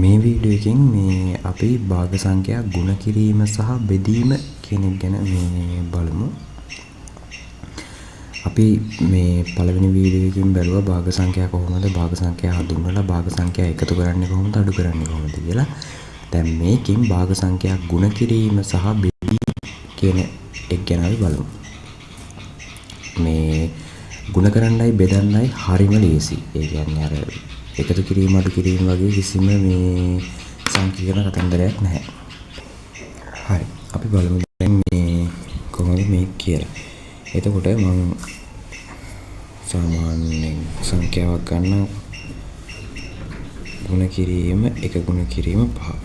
මේ වීඩියෝ එකෙන් මේ අපි භාග සංඛ්‍යා ගුණ කිරීම සහ බෙදීම කියන එක ගැන මේ බලමු. අපි මේ පළවෙනි වීඩියෝ එකකින් බැලුවා භාග සංඛ්‍යා කොහොමද භාග සංඛ්‍යා හඳුන්වලා භාග සංඛ්‍යා එකතු කරන්නේ කොහොමද අඩු කරන්නේ කොහොමද කියලා. දැන් මේකෙන් භාග සංඛ්‍යා ගුණ කිරීම සහ බෙදීම කියන එක ගැන අපි බලමු. මේ ගුණ කරන්නයි බෙදන්නයි හරිම ලේසි. ඒ කියන්නේ අර එකතු කිරීම අඩු කිරීම වගේ කිසිම මේ සංකීර්ණ කතන්දරයක් නැහැ. හරි. අපි බලමු දැන් මේ කොහොමද මේක කියලා. එතකොට මම සාමාන්‍යයෙන් සංඛ්‍යාවක් ගන්න ගුණ කිරීම එක ගුණ කිරීම 5.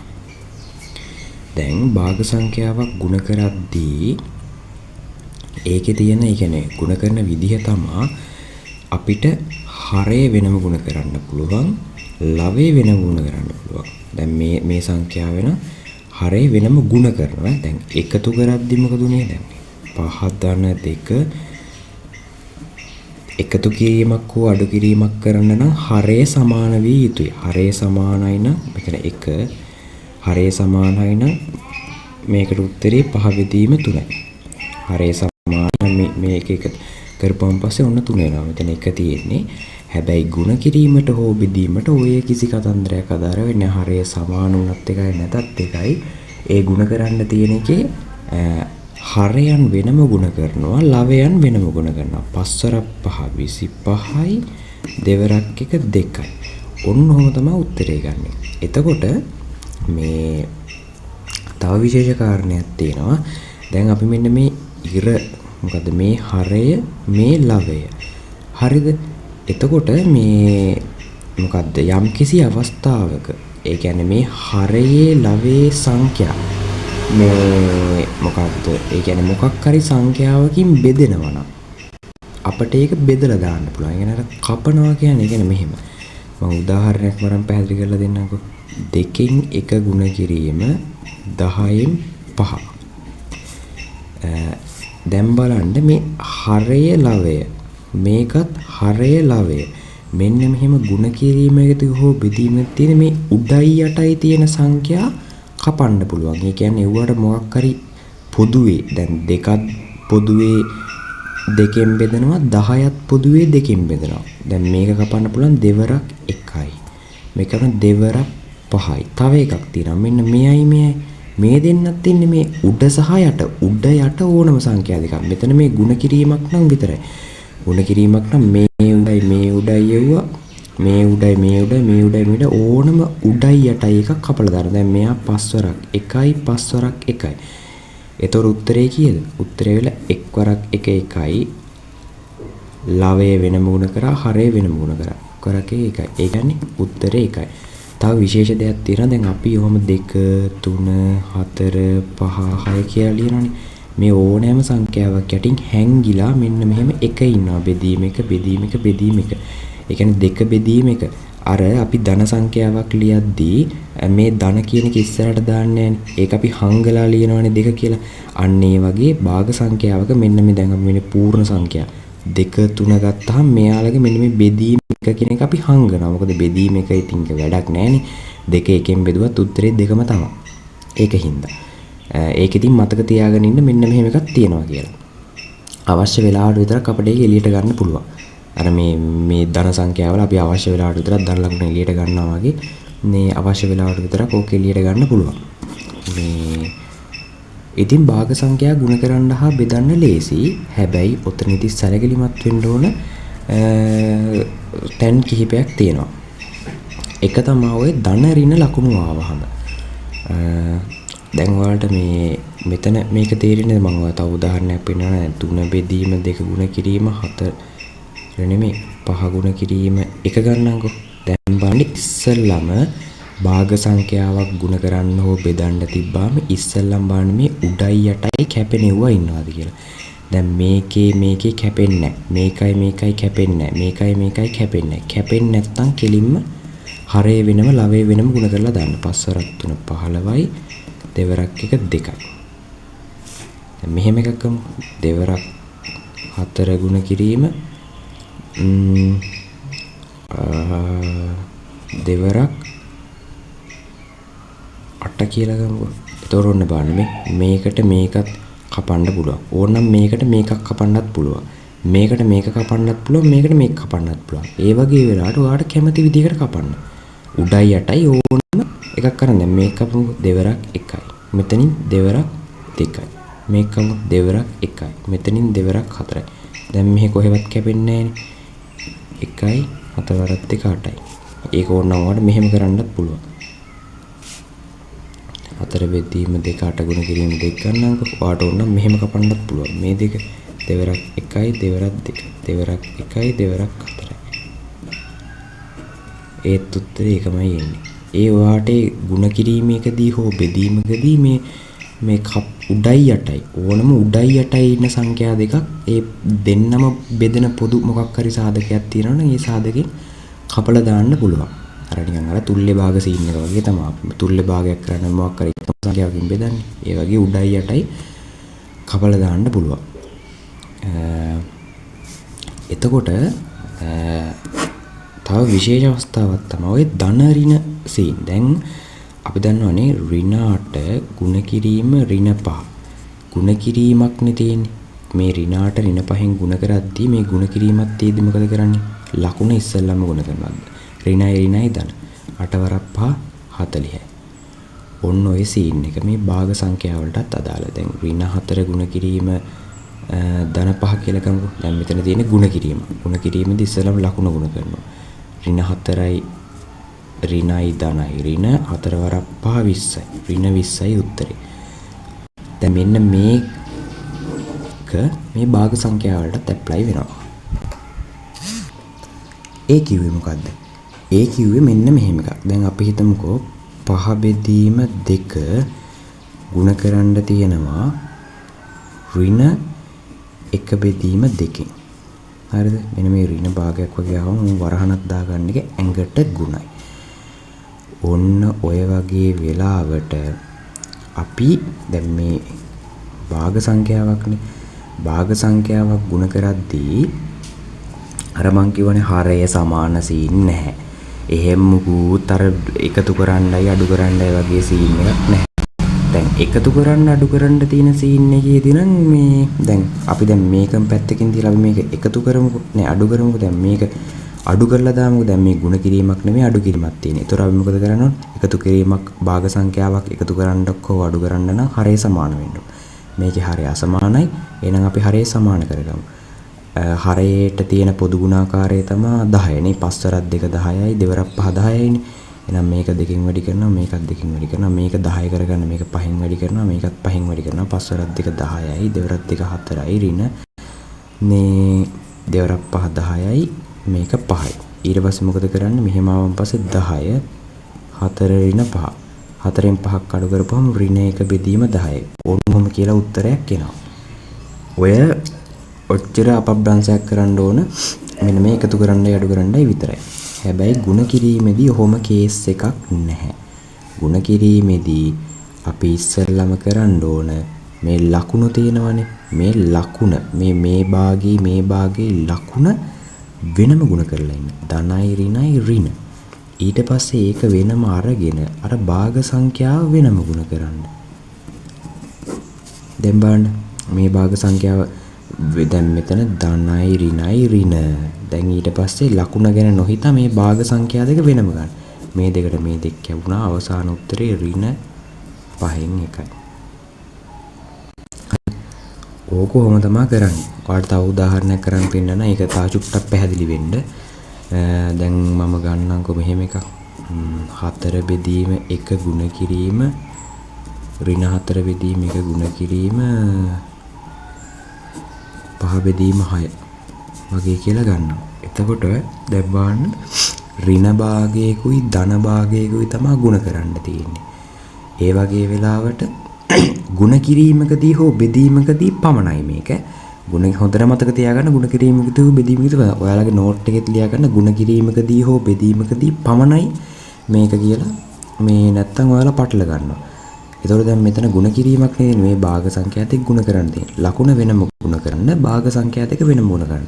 දැන් භාග සංඛ්‍යාවක් ගුණ කරද්දී ඒකේ තියෙන ඒ කියන්නේ ගුණ කරන විදිහ තමයි අපිට හරය වෙනම ගුණ කරන්න පුළුවන් ලවය වෙනම ගුණ කරන්න පුළුවන්. දැන් මේ සංඛ්‍යාව වෙන හරය වෙනම ගුණ කරනවා. දැන් එකතු කරද්දි මොකද උනේ? දැන් 5 ධන 2 එකතු කිරීමක් හෝ අඩු කිරීමක් කරන්න නම් හරය සමාන විය යුතුයි. හරය සමානයි නම් මෙතන 1 හරය සමානයි නම් මේකට උත්තරේ 5 බෙදීම 3යි. හරය සමාන මේක එක කරපුවම පස්සේ ඔන්න 3 වෙනවා. මෙතන 1 තියෙන්නේ. හැබැයි ගුණ කිරීමට හෝ බෙදීමට ඔය කිසි කතන්දරයක් අදාළ වෙන්නේ නැහැ. හරය සමාන වුණත් එකයි නැතත් එකයි. ඒ ගුණ කරන්න තියෙන එකේ හරයන් වෙනම ගුණ කරනවා ලවයන් වෙනම ගුණ කරනවා. 5 වරක් 5 25යි දෙවරක් එක 2යි. ඔන්න ඔහොම තමයි උත්තරේ ගන්නෙ. එතකොට මේ තව විශේෂ කාරණයක් තියෙනවා. දැන් අපි මෙන්න මේ ඉර මොකද මේ හරය මේ ලවය. හරිද? එතකොට මේ මොකද්ද යම් කිසි අවස්ථාවක ඒ කියන්නේ මේ හරයේ ලවයේ සංඛ්‍යා මේ මොකක්ද ඒ කියන්නේ මොකක් හරි සංඛ්‍යාවකින් බෙදෙනවා නම් අපිට ඒක බෙදලා දාන්න පුළුවන්. ඒ කියන්නේ අර කපනවා කියන්නේ මෙහෙම. මම උදාහරණයක් මරන් පැහැදිලි කරලා දෙන්නම්කෝ. 2කින් 1 ගුණ කිරීම 10න් 5. දැන් බලන්න මේ හරය ලවය මේකත් හරය ලවය මෙන්න මෙහෙම ගුණ කිරීමකදී හෝ බෙදීමක් තියෙන මේ උඩයි යටයි තියෙන සංඛ්‍යා කපන්න පුළුවන්. ඒ කියන්නේ ඒවට මොකක් හරි පොදුවේ දැන් දෙකක් පොදුවේ දෙකෙන් බෙදනවා 10ත් පොදුවේ දෙකෙන් බෙදනවා. දැන් මේක කපන්න පුළුවන් දෙවරක් 1යි. මේක කරන දෙවරක් 5යි. තව එකක් තියෙනවා. මෙන්න මෙයයි මේ දෙන්නත් ඉන්නේ මේ උඩ සහ යට. උඩ යට ඕනම සංඛ්‍යා දෙකක්. මෙතන මේ ගුණ කිරීමක් නම් විතරයි. ගුණ කිරීමක් නම් මේ උඩයි යවුවා මේ උඩයි ඕනම උඩයි යටයි එකක් කපලා දාන්න. දැන් මෙයා 5 වරක් 1යි 5 වරක් 1යි. ඒතොර උත්තරේ කීයද? උත්තරේ වෙලා 1 වරක් 1 1යි. ලවය වෙනම ගුණ කරා හරය වෙනම ගුණ කරා. කරක 1යි. ඒ කියන්නේ උත්තරේ 1යි. තව විශේෂ දෙයක් තියෙනවා. දැන් අපි ඔහොම 2 3 4 5 6 කියලා ලියනවනේ. මේ ඕනෑම සංඛ්‍යාවක් යටින් හැංගිලා මෙන්න මෙහෙම එක ඉන්නවා. බෙදීම එක. ඒ කියන්නේ 2 බෙදීම 1. අර අපි ධන සංඛ්‍යාවක් ලියද්දී මේ ධන කියන එක ඉස්සරහට දාන්නේ නැහැනේ. ඒක අපි හංගලා ලියනවනේ 2 කියලා. අන්න ඒ වගේ භාග සංඛ්‍යාවක මෙන්න මේ දැන් අපි මේ පූර්ණ සංඛ්‍යා 2 3 ගත්තාම මෙයාලගේ මෙන්න මේ බෙදීම එක කියන එක අපි හංගනවා. මොකද බෙදීම එක ඉතින් වැඩක් නැහැනේ. 2 එකෙන් බෙදුවත් උත්තරේ 2ම තමයි. ඒකින්ද ඒක ඉතින් මතක තියාගෙන ඉන්න මෙන්න මෙහෙම එකක් තියෙනවා කියලා. අවශ්‍ය වෙලාවට විතරක් අපිට ඒක එළියට ගන්න පුළුවන්. අර මේ ධන සංඛ්‍යාවල අපි අවශ්‍ය වෙලාවට විතරක් ධන ලකුණ එළියට ගන්නවා වගේ මේ අවශ්‍ය වෙලාවට විතරක් ඕක එළියට ගන්න පුළුවන්. මේ ඉතින් භාග සංඛ්‍යා ගුණ කරන්න හා බෙදන්න ලේසි. හැබැයි ඔතනදී සැලකිලිමත් වෙන්න ඕන තැන් කිහිපයක් තියෙනවා. එක තමයි ඔය ධන ඍණ ලකුණු ආවහම දැන් ඔයාලට මෙතන මේක තේරෙන්නේ මම තව උදාහරණයක් පෙන්නනවා. 3 බෙදීම 2 ගුණ කිරීම 4 නෙමෙයි 5 ගුණ කිරීම 1 ගන්නම්කෝ. දැන් බලන්න ඉස්සෙල්ලම භාග සංඛ්‍යාවක් ගුණ කරන්න හෝ බෙදන්න තිබ්බාම ඉස්සෙල්ලම බලන්න මේ උඩයි යටයි කැපෙනෙව්වා ඉන්නවාද කියලා. දැන් මේකේ කැපෙන්නේ නැහැ. මේකයි කැපෙන්නේ නැහැ. මේකයි කැපෙන්නේ නැහැ. කැපෙන්නේ නැත්තම් කෙලින්ම හරය වෙනම ලවය වෙනම ගුණ කරලා දාන්න. 5 වරක් 3 15යි දෙවරක් 1 2යි. දැන් මෙහෙම එකක් ගමු. දෙවරක් 4 ගුණ කිරීම දෙවරක් 8 කියලා ගමුකෝ. ඒතකොට ඔන්න බලන්න මේකට මේකත් කපන්න පුළුවන්. ඕනනම් මේකට මේකක් කපන්නත් පුළුවන්. මේකට මේක කපන්නත් පුළුවන්. මේකට මේක කපන්නත් පුළුවන්. ඒ වගේ වෙලාවට ඔයාලට කැමති විදිහකට කපන්න. උඩයි යටයි ඕනම එකක් කරන්න. දැන් මේක කපමු දෙවරක් 1යි. මෙතනින් දෙවරක් 2යි. මේක කපමු දෙවරක් 1යි. මෙතනින් දෙවරක් 4යි. දැන් මෙහි කොහෙවත් කැපෙන්නේ නැහැ නේ. 1යි 4 වරක් 2 8යි. ඒක ඕනනම් ඔයාලට මෙහෙම කරන්නත් පුළුවන්. 4 බෙදීම 2 8 ගුණ කිරීම 2 ගන්නම්කෝ. ඔයාලට ඕනනම් මෙහෙම කපන්නත් පුළුවන්. මේ දෙක දෙවරක් 1යි දෙවරක් 2යි. දෙවරක් 1යි දෙවරක් 4යි. ඒත් උත්තරේ එකමයි එන්නේ. ඒ ඔයාට ගුණ කිරීමේකදී හෝ බෙදීමකදී මේ උඩයි යටයි ඕනම උඩයි යටයි ඉන්න සංඛ්‍යා දෙකක් ඒ දෙන්නම බෙදෙන පොදු මොකක් හරි සාධකයක් තියෙනවනේ ඒ සාධකෙන් කපලා දාන්න පුළුවන්. අර නිකන් අර තුල්ලේ භාග සීන් එක වගේ තමයි. තුල්ලේ භාගයක් කරන්න මොකක් හරි එකම සංඛ්‍යාවකින් බෙදන්නේ. ඒ වගේ උඩයි යටයි කපලා දාන්න පුළුවන්. එතකොට තව විශේෂ අවස්ථාවක් තමයි ඔය ධන ඍණ සීන්. දැන් අපි දන්නවනේ ඍණ 8 ගුණ කිරීම ඍණ 5. ගුණ කිරීමක් නේ තියෙන්නේ. මේ ඍණ 8 ඍණ 5න් ගුණ කරද්දී මේ ගුණ කිරීමත් තියෙද්දි මොකද කරන්නේ? ලකුණ ඉස්සෙල්ලාම ගුණ කරනවා. ඍණයි ඍණයි ධන 8 වරක් 5 40යි. ඔන්න ඔය සීන් එක මේ භාග සංඛ්‍යා වලටත් අදාළයි. දැන් ඍණ 4 ගුණ කිරීම ධන 5 කියලා ගමුකෝ. දැන් මෙතන තියෙන ගුණ කිරීම. ගුණ කිරීමේදී ඉස්සෙල්ලාම ලකුණ ගුණ කරනවා. ඍණ 4යි ඍණයි ධනයි ඍණ 4 වරක් 5 20යි. ඍණ 20යි උත්තරේ. දැන් මෙන්න මේක මේ භාග සංඛ්‍යා වලට ඇප්ලයි වෙනවා. ඒ කිව්වේ මොකද්ද? ඒ කිව්වේ මෙන්න මෙහෙම එකක්. දැන් අපි හිතමුකෝ 5 බෙදීම 2 ගුණ කරන්න තියෙනවා ඍණ 1 බෙදීම 2කින්. හරිද? මෙන්න මේ ඍණ භාගයක් වගේ ආවම වරහණක් දාගන්න එක ඇඟට ගුණයි. ඔන්න ඔය වගේ වෙලාවට අපි දැන් මේ භාග සංඛ්‍යාවක්නේ. භාග සංඛ්‍යාවක් ගුණ කරද්දී අර මං කියවනේ හරය සමාන සීන් නැහැ. එහෙම මුකුත් අර එකතු කරන්නයි අඩු කරන්නයි වගේ සීන් එකක් නැහැ. දැන් එකතු කරන්න අඩු කරන්න තියෙන සීන් එකේදී නම් මේ දැන් අපි දැන් මේකම පැත්තකින් තියලා අපි මේක එකතු කරමුකෝ. නෑ අඩු කරමුකෝ. දැන් මේක අඩු කරලා දාමුකෝ. දැන් මේ ಗುಣ කිරීමක් නෙමෙයි අඩු කිරීමක් තියෙන්නේ. ඒතර අපි මොකද කරන්න ඕන? එකතු කිරීමක් භාග සංඛ්‍යාවක් එකතු කරන්නක් හෝ අඩු කරන්න නම් හරය සමාන වෙන්න ඕන. මේකේ හරය අසමානයි. එහෙනම් අපි හරය සමාන කරගමු. හරයට තියෙන පොදු ගුණාකාරය තමයි 10 නේ. 5 වරක් 2 10යි. 2 වරක් 5 10යි නේ. එහෙනම් මේක දෙකෙන් වැඩි කරනවා මේකත් දෙකෙන් වැඩි කරනවා මේක 10 කරගන්න මේක 5න් වැඩි කරනවා මේකත් 5න් වැඩි කරනවා 5 වරක් 2 10යි 2 වරක් 2 4යි ඍණ මේ 2 වරක් 5 10යි මේක 5යි ඊට පස්සේ මොකද කරන්නේ මෙහෙම ආවන් පස්සේ 10 4 ඍණ 5 4න් 5ක් අඩු කරපුවම ඍණ 1 බෙදීම 10යි ඕනම කියලා උත්තරයක් එනවා ඔය ඔච්චර අපබ්‍රංශයක් කරන්න ඕන මෙන්න මේ එකතු කරන්නයි අඩු කරන්නයි විතරයි හැබැයි ಗುಣ කිරීමේදී ඔහොම කේස් එකක් නැහැ. ಗುಣ කිරීමේදී අපි ඉස්සෙල්ලාම කරන්න ඕන මේ ලකුණු තියෙනවනේ. මේ ලකුණ මේ භාගයේ ලකුණ වෙනම ಗುಣ කරලා ඉන්න. ධනයි ඍණයි ඍණ. ඊට පස්සේ ඒක වෙනම අරගෙන අර භාග සංඛ්‍යාව වෙනම ಗುಣ කරන්න. දැන් බලන්න මේ භාග සංඛ්‍යාව දැන් මෙතන ධනයි ඍණයි ඍණ දැන් ඊට පස්සේ ලකුණ ගැන නොහිතා මේ භාග සංඛ්‍යා දෙක වෙනම ගන්න. මේ දෙකට මේ දෙක කැවුණා අවසාන උත්තරේ ඍණ 5න් 1යි. ඕක කොහොම තමයි කරන්නේ? ඔයාලට තව උදාහරණයක් කරන් පෙන්නන්න. ඒක තා චුට්ටක් පැහැදිලි වෙන්න. දැන් මම ගන්නම්කො මෙහෙම එකක්. 4 බෙදීම 1 ගුණ කිරීම ඍණ 4 බෙදීම 1 ගුණ කිරීම 5 බෙදීම 6 වගේ කියලා ගන්නවා. එතකොට දැන් බලන්න ඍණ භාගයකුයි ධන භාගයකුයි තමයි ಗುಣ කරන්න තියෙන්නේ. ඒ වගේ වෙලාවට ಗುಣ කිරීමකදී හෝ බෙදීමකදී පමණයි මේක. ಗುಣ හොඳට මතක තියාගන්න ಗುಣ කිරීමකදී හෝ බෙදීමකදී ඔයාලගේ නෝට් එකෙත් ලියා ගන්න ಗುಣ කිරීමකදී හෝ බෙදීමකදී පමණයි මේක කියලා මේ නැත්තම් ඔයාලා පටල ගන්නවා. ඒතකොට දැන් මෙතන ಗುಣ කිරීමක් නෙවෙයි මේ භාග සංඛ්‍යා දෙක ಗುಣ කරන්න තියෙන්නේ. ලකුණ වෙනම ಗುಣ කරන්න භාග සංඛ්‍යා දෙක වෙනම ಗುಣ කරන්න.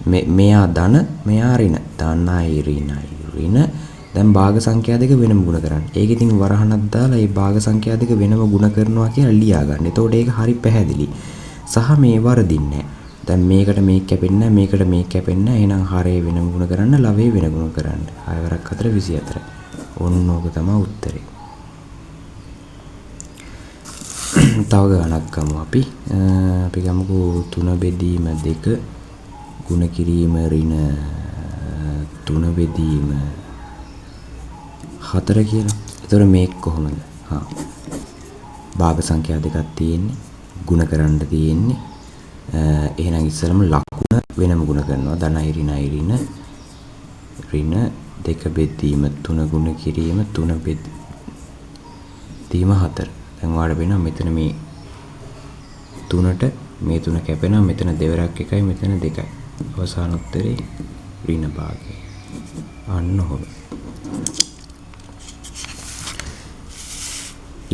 මෙයා ධන මෙයා ඍණ ධනයි ඍණයි ඍණ දැන් භාග සංඛ්‍යා දෙක වෙනම ගුණ කරන්න. ඒක ඉතින් වරහණක් දාලා මේ භාග සංඛ්‍යා දෙක වෙනම ගුණ කරනවා කියලා ලියා ගන්න. එතකොට ඒක හරි පැහැදිලි. සහ මේ වරදින්නේ නැහැ. දැන් මේකට මේක කැපෙන්නේ නැහැ, මේකට මේක කැපෙන්නේ නැහැ. එහෙනම් හරේ වෙනම ගුණ කරන්න, ලවේ වෙන ගුණ කරන්න. 6 වරක් 4 24. ඔන්න ඕක තමයි උත්තරේ. තව ගණනක් ගමු අපි. අපි ගමුකෝ 3 බෙදීම 2 ගුණ කිරීම ඍණ 3 බෙදීම 4 කියලා. ඒතර මේක කොහොමද? භාග සංඛ්‍යා දෙකක් තියෙන්නේ. ගුණ කරන්න තියෙන්නේ. එහෙනම් ඉස්සෙල්ලාම ලකුණ වෙනම ගුණ කරනවා. ධනයි ඍණයි ඍණ 2 බෙදීම 3 ගුණ කිරීම 3 බෙදීම 4. දැන් ඔයාලට පේනවා මෙතන මේ 3ට මේ 3 කැපෙනවා. මෙතන දෙවරක් 1යි මෙතන 2යි. අවසාන උත්තරේ ඍණ භාගය. අන්න ඔහොම.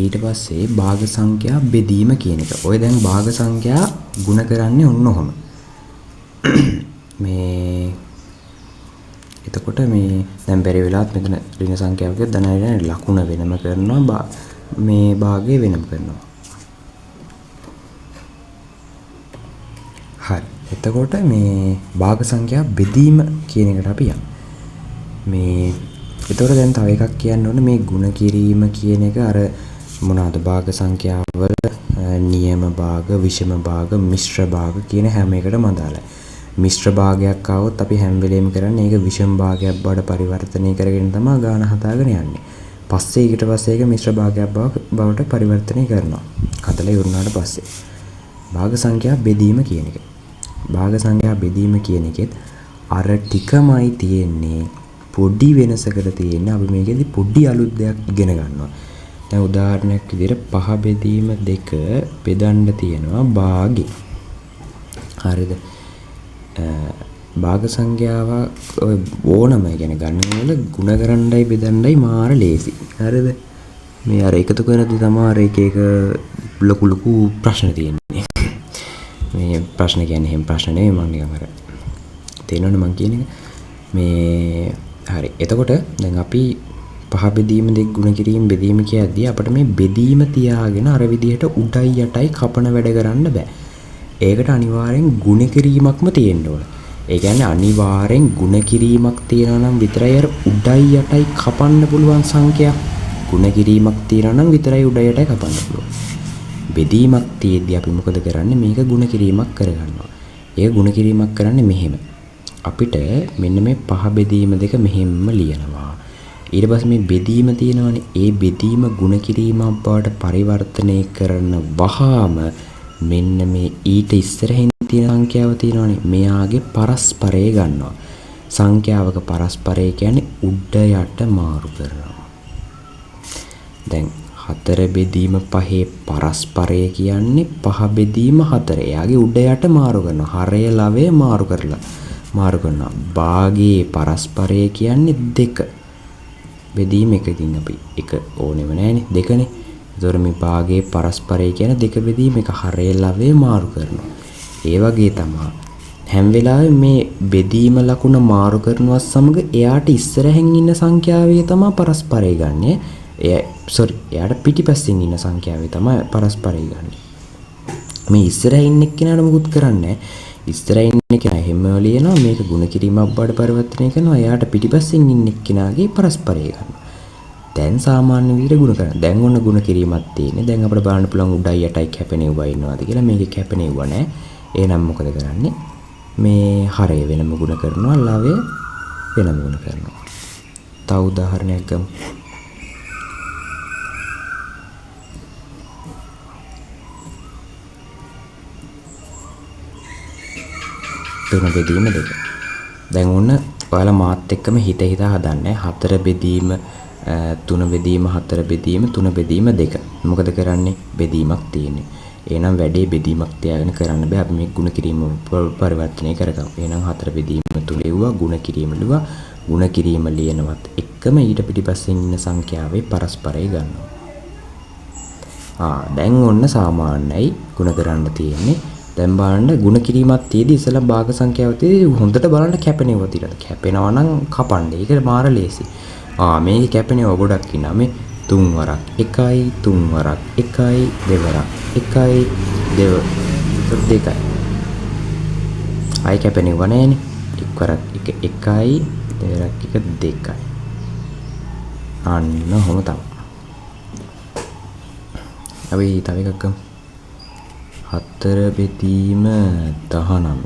ඊට පස්සේ භාග සංඛ්‍යා බෙදීම කියන එක. ඔය දැන් භාග සංඛ්‍යා ගුණ කරන්නේ ඔන්න ඔහොම. මේ එතකොට මේ දැන් බැරි වෙලාවත් මෙතන ඍණ සංඛ්‍යාවක ධනයි ලකුණ වෙනම කරනවා. මේ භාගය වෙනම කරනවා. හරි. එතකොට මේ භාග සංඛ්‍යා බෙදීම කියන එකට අපි යමු. මේ එතකොට දැන් තව එකක් කියන්න ඕනේ මේ ගුණ කිරීම කියන එක අර මොනවාද භාග සංඛ්‍යාවල නියම භාග, විෂම භාග, මිශ්‍ර භාග කියන හැම එකටම අදාළයි. මිශ්‍ර භාගයක් ආවොත් අපි හැම වෙලෙම කරන්නේ ඒක විෂම භාගයක් බවට පරිවර්තනය කරගෙන තමයි ගාන හදාගෙන යන්නේ. පස්සේ ඊට පස්සේ ඒක මිශ්‍ර භාගයක් බවට පරිවර්තනය කරනවා. හදලා ඉවරනාට පස්සේ භාග සංඛ්‍යා බෙදීම කියන එක. භාග සංඛ්‍යා බෙදීම කියන එකෙත් අර ටිකමයි තියෙන්නේ. පොඩි වෙනසකට තියෙන්නේ. අපි මේකෙදි පොඩි අලුත් දෙයක් ඉගෙන ගන්නවා. දැන් උදාහරණයක් විදිහට 5 බෙදීම 2 බෙදන්න තියෙනවා භාගේ. හරිද? භාග සංඛ්‍යාව ඕනම කියන්නේ ගණන් වල ಗುಣ කරන්නයි බෙදන්නයි මාර ලේසි. හරිද? මේ අර එකතු කරද්දී තමයි එක එක ලොකු ප්‍රශ්න තියෙන්නේ. මේ ප්‍රශ්න කියන්නේ එහෙම ප්‍රශ්න නෙවෙයි මම නිකන් අර තේරෙනවනේ මම කියන එක. මේ හරි. එතකොට දැන් අපි 5 බෙදීම 2 ගුණ කිරීම බෙදීම කියද්දී අපිට මේ බෙදීම තියාගෙන අර විදිහට උඩයි යටයි කපන වැඩ කරන්න බෑ. ඒකට අනිවාර්යෙන් ගුණ කිරීමක්ම තියෙන්න ඕන. ඒ කියන්නේ අනිවාර්යෙන් ගුණ කිරීමක් තියනවා නම් විතරයි අර උඩයි යටයි කපන්න පුළුවන් සංඛ්‍යා. ගුණ කිරීමක් තියනවා නම් විතරයි උඩයි යටයි කපන්න පුළුවන්. බෙදීමක් තියෙද්දී අපි මොකද කරන්නේ? මේක ගුණ කිරීමක් කරගන්නවා. ඒක ගුණ කිරීමක් කරන්නේ මෙහෙම. අපිට මෙන්න මේ 5 බෙදීම 2 මෙහෙම්ම ලියනවා. ඊට පස්සේ මේ බෙදීම තියෙනවානේ. ඒ බෙදීම ගුණ කිරීමක් බවට පරිවර්තනය කරන වහාම මෙන්න මේ ඊට ඉස්සරහින් තියෙන සංඛ්‍යාව තියෙනවානේ. මෙයාගේ පරස්පරය ගන්නවා. සංඛ්‍යාවක පරස්පරය කියන්නේ උඩ යට මාරු කරනවා. දැන් 4 බෙදීම 5 පරස්පරය කියන්නේ 5 බෙදීම 4. එයාගේ උඩ යට මාරු කරනවා. හරය ලවය මාරු කරනවා. භාගයේ පරස්පරය කියන්නේ 2. බෙදීම එකකින් අපි එක ඕනෙම නැහැනේ 2නේ. ඒතොර මේ භාගයේ පරස්පරය කියන්නේ 2 බෙදීම එක හරය ලවය මාරු කරනවා. ඒ වගේ තමයි හැම වෙලාවෙම මේ බෙදීම ලකුණ මාරු කරනවා සමග එයාට ඉස්සරහින් ඉන්න සංඛ්‍යාවේ තමයි පරස්පරය ගන්නෙ. එයාට පිටිපස්සෙන් ඉන්න සංඛ්‍යාවේ තමයි පරස්පරය ගන්නෙ. මේ ඉස්සරහින් ඉන්න කෙනාට මොකුත් කරන්නේ නැහැ. ඉස්සරහින් ඉන්න කෙනා හැම ලියනවා මේක ගුණ කිරීමක් බවට පරිවර්තනය කරනවා. එයාට පිටිපස්සෙන් ඉන්න කෙනාගේ පරස්පරය ගන්නවා. දැන් සාමාන්‍ය විදිහට ගුණ කරනවා. දැන් ඔන්න ගුණ කිරීමක් තියෙන්නේ. දැන් අපිට බලන්න පුළුවන් උඩයි යටයි කැපෙනෙව්වා ඉන්නවාද කියලා. මේකේ කැපෙනෙව්වා නැහැ. එහෙනම් මොකද කරන්නේ? මේ හරය වෙනම ගුණ කරනවා, ලවය වෙනම ගුණ කරනවා. තව උදාහරණයක් ගමු. තුන බෙදීම 2. දැන් ඔන්න ඔයාලා මාත් එක්කම හිත හදන්නේ 4 බෙදීම 3 බෙදීම 4 බෙදීම 3 බෙදීම 2. මොකද කරන්නේ? බෙදීමක් තියෙන්නේ. එහෙනම් වැඩේ බෙදීමක් තියාගෙන කරන්න බෑ. අපි මේ ගුණ කිරීම පරිවර්තනය කරගමු. එහෙනම් 4 බෙදීම 3 ලියුවා, ගුණ කිරීම ලියුවා. ගුණ කිරීම ලියනවත් එක්කම ඊට පිටිපස්සෙන් ඉන්න සංඛ්‍යාවේ පරස්පරය ගන්නවා. දැන් ඔන්න සාමාන්‍යයි ගුණ කරන්න තියෙන්නේ. දැන් බලන්න ගුණ කිරීමක් තියදී ඉස්සලා භාග සංඛ්‍යාව තියදී හොඳට බලන්න කැපෙනවා තියලා. කැපෙනවා නම් කපන්න. ඒක මාර ලේසි. මේක කැපෙනවා ගොඩක් ඉන්නවා. මේ 3 වරක් 1යි 3 වරක් 1යි දෙවරක් 1යි දෙකයි. ආයි කැපෙනව නෑනේ. එක් වරක් 1යි දෙවරක් 1 2යි. අන්න ඔහොම තමයි. අපි තව එකක් ගමු. 4 බෙදීම 19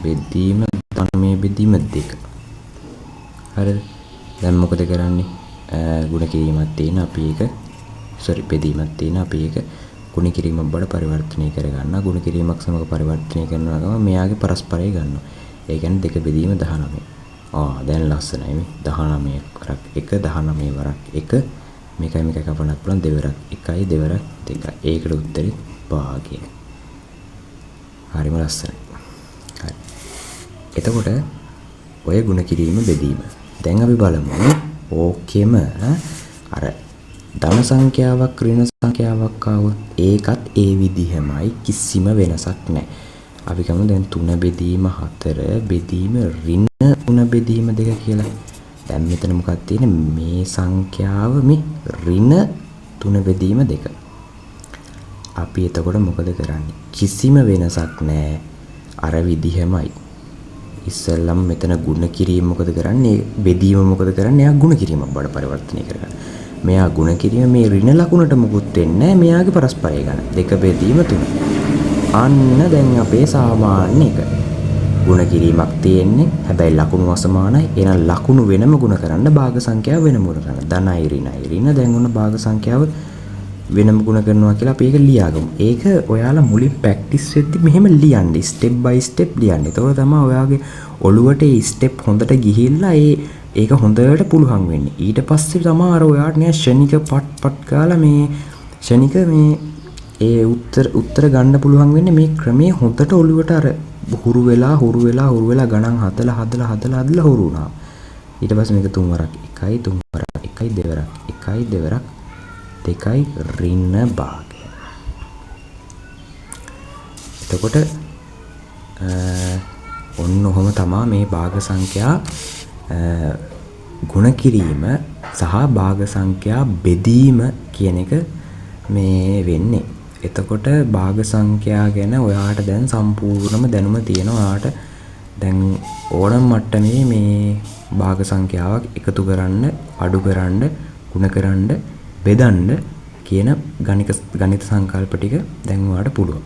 බෙදීම 19 බෙදීම 2. හරිද? දැන් මොකද කරන්නේ? ගුණ කිරීමක් තියෙන අපි ඒක බෙදීමක් තියෙන අපි ඒක ගුණ කිරීමක් බවට පරිවර්තනය කරගන්නවා. ගුණ කිරීමක් සමග පරිවර්තනය කරනවා ගම මෙයාගේ පරස්පරය ගන්නවා. ඒ කියන්නේ 2 බෙදීම 19. දැන් ලස්සනයි මේ 19 වරක් 1 19 වරක් 1 මේකයි කපන්නත් පුළුවන් දෙවරක් 1යි දෙවරක් 2යි. ඒකට උත්තරේ භාගය. හරිම ලස්සනයි. හරි. එතකොට ඔය ගුණ කිරීම බෙදීම. දැන් අපි බලමු ඕකෙම අර ධන සංඛ්‍යාවක් ඍණ සංඛ්‍යාවක් ආවොත් ඒකත් ඒ විදිහමයි කිසිම වෙනසක් නැහැ. අපි ගමු දැන් 3 බෙදීම 4 බෙදීම ඍණ 3 බෙදීම 2 කියලා. දැන් මෙතන මොකක්ද තියෙන්නේ? මේ සංඛ්‍යාව මේ ඍණ 3 බෙදීම 2. අපි එතකොට මොකද කරන්නේ? කිසිම වෙනසක් නැහැ. අර විදිහමයි. ඉස්සෙල්ලම මෙතන ගුණ කිරීම මොකද කරන්නේ? බෙදීම මොකද කරන්නේ? එයා ගුණ කිරීමක් බවට පරිවර්තනය කරගන්න. මෙයා ගුණ කිරීම මේ ඍණ ලකුණට මුකුත් වෙන්නේ නැහැ. මෙයාගේ පරස්පරය ගන්න. 2 බෙදීම 3. අන්න දැන් අපේ සාමාන්‍ය එක. ගුණ කිරීමක් තියෙන්නේ. හැබැයි ලකුණු අසමානයි. එහෙනම් ලකුණු වෙනම ගුණ කරන්න භාග සංඛ්‍යාව වෙනම ගුණ කරන්න. ධනයි ඍණයි. ඍණ දැන් ඔන්න භාග සංඛ්‍යාව වෙනම ගුණ කරනවා කියලා අපි ඒක ලියාගමු. ඒක ඔයාලා මුලින් ප්‍රැක්ටිස් වෙද්දි මෙහෙම ලියන්න. ස්ටෙප් බයි ස්ටෙප් ලියන්න. එතකොට තමයි ඔයාගේ ඔළුවට ඒ ස්ටෙප් හොඳට ගිහිල්ලා ඒක හොඳට පුළුවන් වෙන්නේ. ඊට පස්සේ තමයි අර ඔයාට නෑ ෂණික පට් ගාලා මේ ෂණික මේ ඒ උත්තර ගන්න පුළුවන් වෙන්නේ මේ ක්‍රමයේ හොඳට ඔළුවට අර හුරු වෙලා ගණන් හදලා හුරු වුණා. ඊට පස්සේ මේක 3 වරක් 1යි 3 වරක් 1යි දෙවරක් 1යි දෙවරක් 2යි ඍණ භාගය. එතකොට ඔන්න ඔහොම තමයි මේ භාග සංඛ්‍යා ගුණ කිරීම සහ භාග සංඛ්‍යා බෙදීම කියන එක මේ වෙන්නේ. එතකොට භාග සංඛ්‍යා ගැන ඔයාට දැන් සම්පූර්ණම දැනුම තියෙනවා. ඔයාට දැන් ඕනම මට්ටමේ මේ භාග සංඛ්‍යාවක් එකතු කරන්න, අඩු කරන්න, ගුණ කරන්න, බෙදන්න කියන ගණිත සංකල්ප ටික දැන් ඔයාට පුළුවන්.